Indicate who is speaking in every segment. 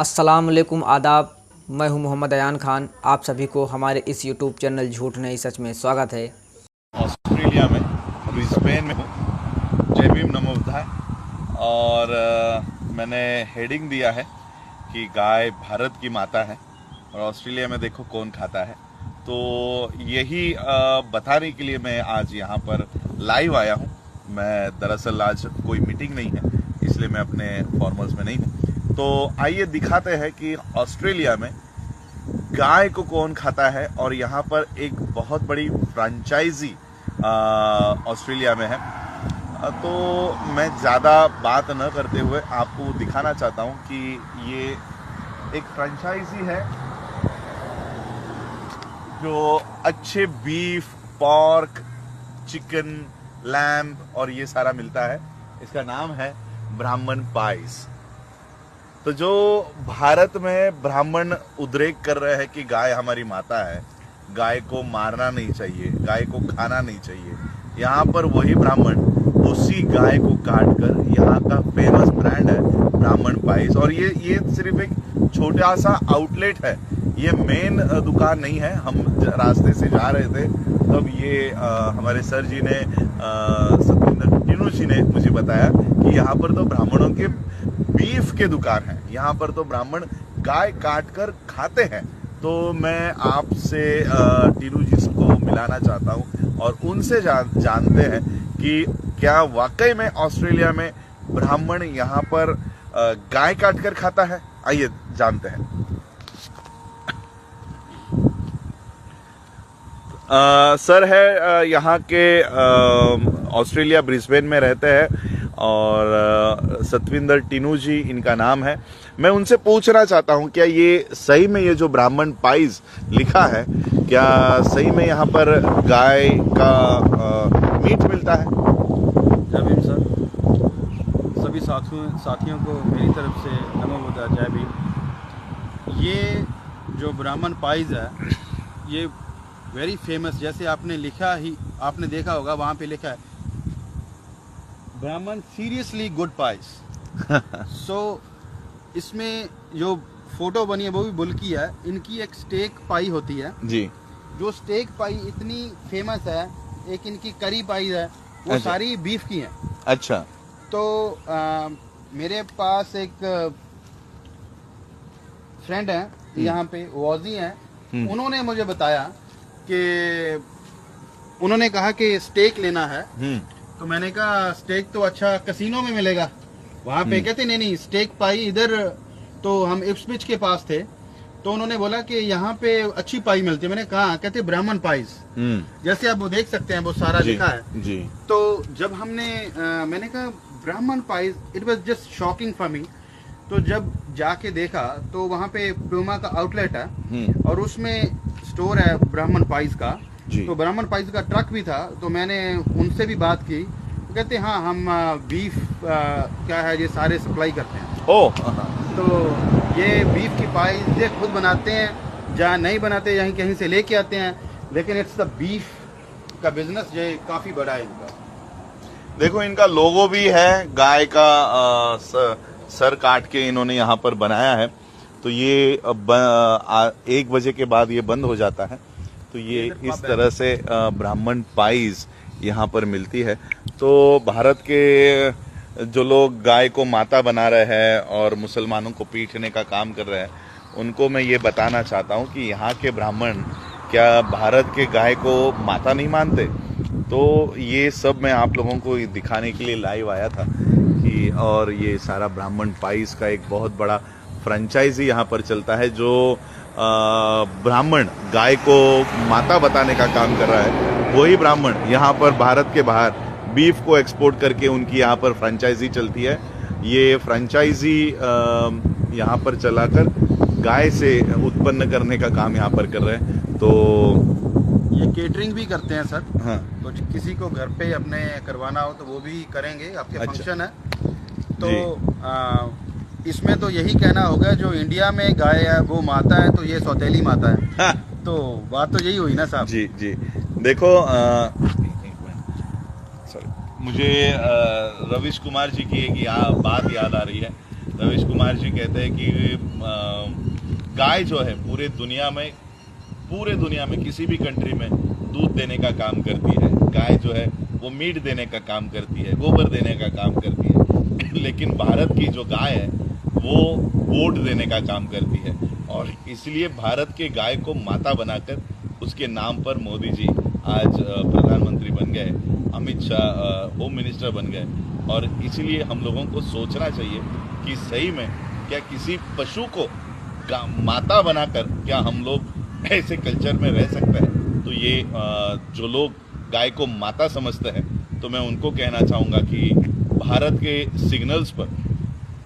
Speaker 1: अस्सलाम वालेकुम आदाब। मैं हूं मोहम्मद अयान खान। आप सभी को हमारे इस यूट्यूब चैनल झूठ नहीं सच में स्वागत है।
Speaker 2: ऑस्ट्रेलिया में ब्रिस्बेन में हूँ। जय भीम नमो बुद्धाय। और मैंने हेडिंग दिया है कि गाय भारत की माता है और ऑस्ट्रेलिया में देखो कौन खाता है। तो यही बताने के लिए मैं आज यहाँ पर लाइव आया हूँ। मैं दरअसल आज कोई मीटिंग नहीं है, इसलिए मैं अपने फॉर्मल्स में नहीं हूँ। तो आइए दिखाते हैं कि ऑस्ट्रेलिया में गाय को कौन खाता है। और यहाँ पर एक बहुत बड़ी फ्रेंचाइजी ऑस्ट्रेलिया में है। तो मैं ज़्यादा बात न करते हुए आपको दिखाना चाहता हूँ कि ये एक फ्रेंचाइजी है जो अच्छे बीफ, पॉर्क, चिकन, लैम्ब और ये सारा मिलता है। इसका नाम है ब्राह्मण पाइस। तो जो भारत में ब्राह्मण उद्रेक कर रहे हैं कि गाय हमारी माता है, गाय को मारना नहीं चाहिए, गाय को खाना नहीं चाहिए, यहाँ पर वही ब्राह्मण उसी गाय को काट कर यहाँ का फेमस ब्रांड है ब्राह्मण पाइस। और ये सिर्फ एक छोटा सा आउटलेट है, ये मेन दुकान नहीं है। हम रास्ते से जा रहे थे तब ये हमारे सर जी ने सतविंदर टिनू जी ने मुझे बताया कि यहाँ पर तो ब्राह्मणों के बीफ के दुकान है, यहाँ पर तो ब्राह्मण गाय काट कर खाते हैं। तो मैं आपसे टीनू जी को मिलाना चाहता हूँ और उनसे जानते हैं कि क्या वाकई में ऑस्ट्रेलिया में ब्राह्मण यहाँ पर गाय काट कर खाता है। आइए जानते हैं। सर है यहाँ के ऑस्ट्रेलिया ब्रिस्बेन में रहते हैं और सतविंदर टिनू जी इनका नाम है। मैं उनसे पूछना चाहता हूँ क्या ये सही में ये जो ब्राह्मण पाइस लिखा है, क्या सही में यहाँ पर गाय का मीट मिलता है।
Speaker 3: जय भीम सर, सभी साथियों को मेरी तरफ से नमो बुद्धाय, जय भीम। ये जो ब्राह्मण पाइस है ये वेरी फेमस, जैसे आपने लिखा ही आपने देखा होगा वहाँ पे लिखा है ब्राह्मण सीरियसली गुड पाइस। सो इसमें जो फोटो बनी है वो भी बुल्की है। इनकी एक स्टेक पाई होती है
Speaker 2: जी, जो
Speaker 3: स्टेक पाई इतनी फेमस है। एक इनकी करी पाई है, वो
Speaker 2: अच्छा,
Speaker 3: सारी बीफ की है।
Speaker 2: अच्छा।
Speaker 3: तो मेरे पास एक फ्रेंड है यहाँ पे, वॉजी है। उन्होंने मुझे बताया कि उन्होंने कहा कि स्टेक लेना है। तो मैंने कहा स्टेक तो अच्छा कैसीनो में मिलेगा वहाँ पे। कहते नहीं स्टेक पाई इधर। तो हम इप्सविच के पास थे, तो उन्होंने बोला कि यहाँ पे अच्छी पाई मिलती है। मैंने कहा, कहते ब्राह्मण पाइस, जैसे आप वो देख सकते हैं वो सारा लिखा है
Speaker 2: जी।
Speaker 3: तो जब हमने मैंने कहा ब्राह्मण price, it was just shocking for me. तो जब जाके देखा तो वहाँ पे प्यूमा का आउटलेट है और उसमें स्टोर है ब्राह्मण पाइस का। तो ब्राह्मण पाइस का ट्रक भी था। तो मैंने उनसे भी बात की, तो कहते हाँ हम बीफ क्या है ये सारे सप्लाई करते हैं। तो ये बीफ की पाइस ये खुद बनाते हैं, जहाँ नहीं बनाते यहीं कहीं से लेके आते हैं, लेकिन इट्स द बीफ का बिजनेस ये काफी बड़ा है इनका।
Speaker 2: देखो इनका लोगो भी है, गाय का सर काट के इन्होंने यहाँ पर बनाया है। तो ये 1 बजे के बाद ये बंद हो जाता है। तो ये इस तरह से ब्राह्मण पाइस यहाँ पर मिलती है। तो भारत के जो लोग गाय को माता बना रहे हैं और मुसलमानों को पीटने का काम कर रहे हैं, उनको मैं ये बताना चाहता हूँ कि यहाँ के ब्राह्मण क्या भारत के गाय को माता नहीं मानते। तो ये सब मैं आप लोगों को दिखाने के लिए लाइव आया था कि और ये सारा ब्राह्मण पाइस का एक बहुत बड़ा फ्रेंचाइजी यहाँ पर चलता है जो ब्राह्मण गाय को माता बताने का काम कर रहा है। वही ब्राह्मण यहाँ पर भारत के बाहर बीफ को एक्सपोर्ट करके उनकी यहाँ पर फ्रेंचाइजी चलती है। ये फ्रेंचाइजी यहाँ पर चलाकर गाय से उत्पन्न करने का काम यहाँ पर कर रहे हैं। तो
Speaker 3: ये केटरिंग भी करते हैं सर।
Speaker 2: हाँ,
Speaker 3: तो किसी को घर पे अपने करवाना हो तो वो भी करेंगे। आपके
Speaker 2: अच्छा,
Speaker 3: फंक्शन है तो इसमें तो यही कहना होगा जो इंडिया में गाय है वो माता है, तो ये सौतेली माता है।
Speaker 2: हाँ,
Speaker 3: तो बात तो यही हुई ना साहब।
Speaker 2: जी जी। देखो सॉरी, मुझे रविश कुमार जी की एक बात याद आ रही है। रवीश कुमार जी कहते हैं कि गाय जो है पूरे दुनिया में किसी भी कंट्री में दूध देने का काम करती है। गाय जो है वो मीट देने का काम करती है, गोबर देने का काम करती है। लेकिन भारत की जो गाय है वो वोट देने का काम करती है, और इसलिए भारत के गाय को माता बनाकर उसके नाम पर मोदी जी आज प्रधानमंत्री बन गए, अमित शाह होम मिनिस्टर बन गए। और इसलिए हम लोगों को सोचना चाहिए कि सही में क्या किसी पशु को माता बनाकर क्या हम लोग ऐसे कल्चर में रह सकते हैं। तो ये जो लोग गाय को माता समझते हैं, तो मैं उनको कहना चाहूँगा कि भारत के सिग्नल्स पर,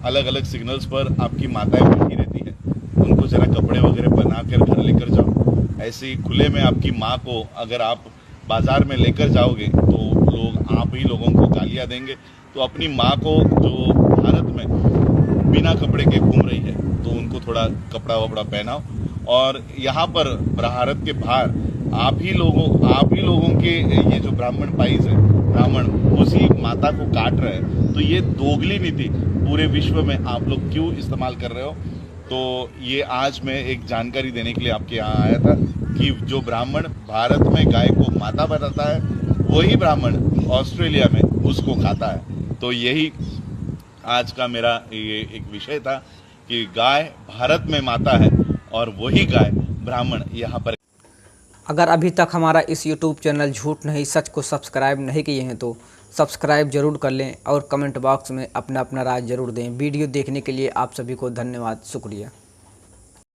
Speaker 2: अलग अलग सिग्नल्स पर आपकी माताएं बैठी रहती है, उनको जरा कपड़े वगैरह पहना कर घर लेकर जाओ। ऐसे ही खुले में आपकी माँ को अगर आप बाजार में लेकर जाओगे तो लोग आप ही लोगों को गालियाँ देंगे। तो अपनी माँ को जो भारत में बिना कपड़े के घूम रही है, तो उनको थोड़ा कपड़ा वपड़ा पहनाओ। और यहाँ पर भारत के बाहर आप ही लोगों के ये जो ब्राह्मण पाइज है, ब्राह्मण उसी माता को काट रहे हैं। तो ये दोगली नीति पूरे विश्व में आप लोग क्यों इस्तेमाल कर रहे हो। तो ये आज मैं एक जानकारी देने के लिए आपके यहाँ आया था कि जो ब्राह्मण भारत में गाय को माता बनाता है, वही ब्राह्मण ऑस्ट्रेलिया में उसको खाता है। तो यही आज का मेरा ये एक विषय था कि गाय भारत में माता है और वही गाय ब्राह्मण यहाँ पर।
Speaker 1: अगर अभी तक हमारा इस YouTube चैनल झूठ नहीं सच को सब्सक्राइब नहीं किए हैं तो सब्सक्राइब जरूर कर लें और कमेंट बॉक्स में अपना राय जरूर दें। वीडियो देखने के लिए आप सभी को धन्यवाद, शुक्रिया।